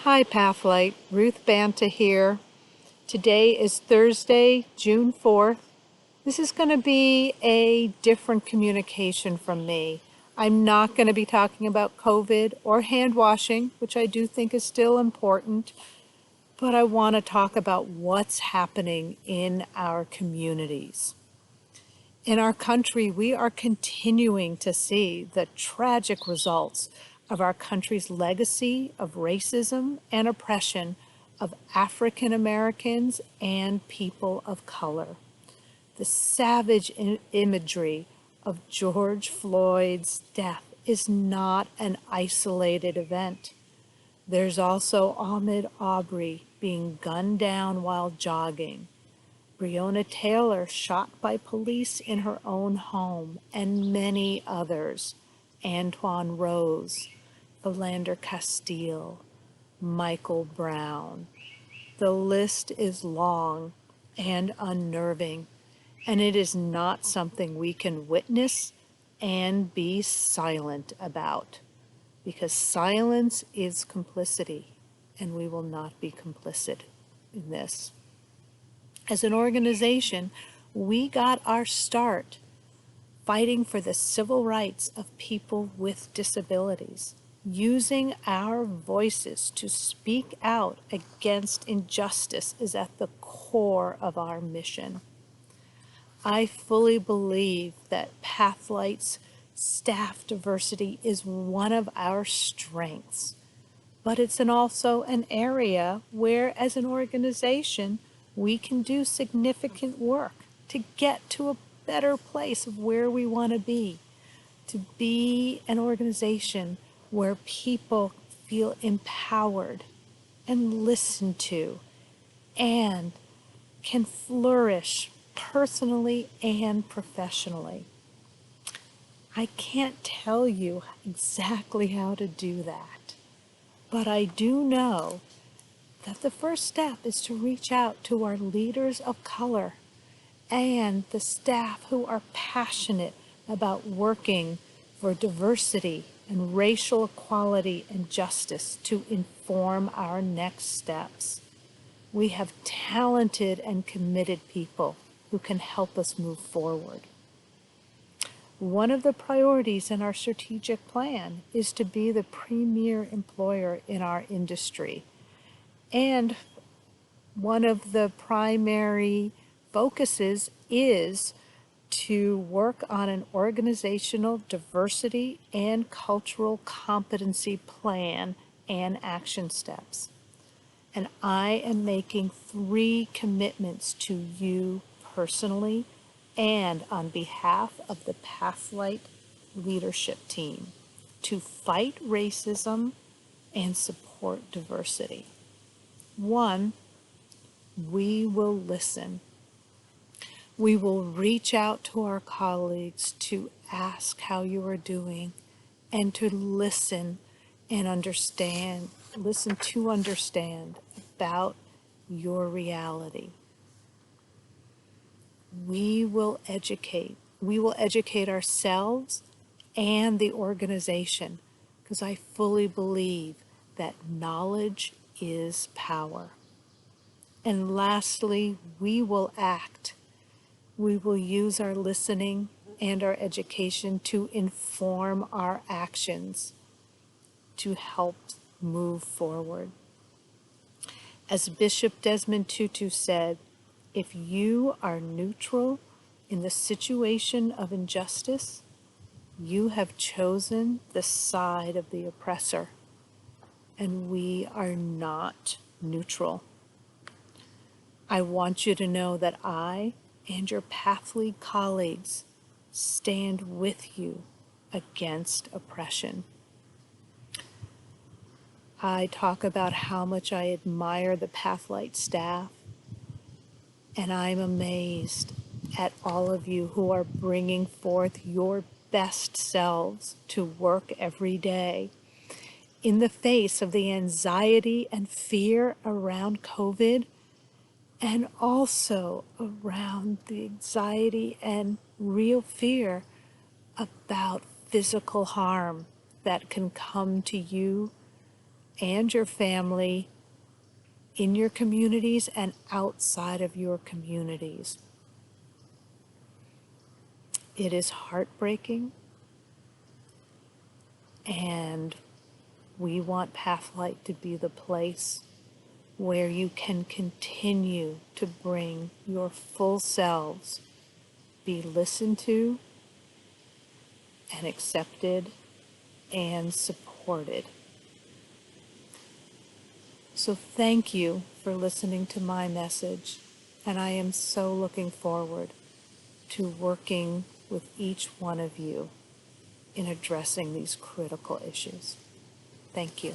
Hi, Pathlight. Ruth Banta here. Today is Thursday, June 4th. This is going to be a different communication from me. I'm not going to be talking about COVID or hand washing, which I do think is still important, but I want to talk about what's happening in our communities. In our country, we are continuing to see the tragic results of our country's legacy of racism and oppression of African Americans and people of color. The savage imagery of George Floyd's death is not an isolated event. There's also Ahmaud Arbery being gunned down while jogging, Breonna Taylor shot by police in her own home, and many others. Antoine Rose, Philander Castile, Michael Brown. The list is long and unnerving, and it is not something we can witness and be silent about, because silence is complicity, and we will not be complicit in this. As an organization, we got our start fighting for the civil rights of people with disabilities. Using our voices to speak out against injustice is at the core of our mission. I fully believe that Pathlight's staff diversity is one of our strengths, but it's also an area where, as an organization, we can do significant work to get to a better place of where we want to be an organization where people feel empowered and listened to and can flourish personally and professionally. I can't tell you exactly how to do that, but I do know that the first step is to reach out to our leaders of color and the staff who are passionate about working for diversity and racial equality and justice to inform our next steps. We have talented and committed people who can help us move forward. One of the priorities in our strategic plan is to be the premier employer in our industry. And one of the primary focuses is to work on an organizational diversity and cultural competency plan and action steps. And I am making 3 commitments to you personally and on behalf of the Pathlight leadership team to fight racism and support diversity. 1, we will listen. We will reach out to our colleagues to ask how you are doing and to listen and understand about your reality. We will educate ourselves and the organization, because I fully believe that knowledge is power. And lastly, we will act. We will use our listening and our education to inform our actions to help move forward. As Bishop Desmond Tutu said, if you are neutral in the situation of injustice, you have chosen the side of the oppressor, and we are not neutral. I want you to know that I and your Pathlead colleagues stand with you against oppression. I talk about how much I admire the Pathlight staff, and I'm amazed at all of you who are bringing forth your best selves to work every day in the face of the anxiety and fear around COVID, and also around the anxiety and real fear about physical harm that can come to you and your family in your communities and outside of your communities. It is heartbreaking, and we want Pathlight to be the place where you can continue to bring your full selves, be listened to and accepted and supported. So thank you for listening to my message, and I am so looking forward to working with each one of you in addressing these critical issues. Thank you.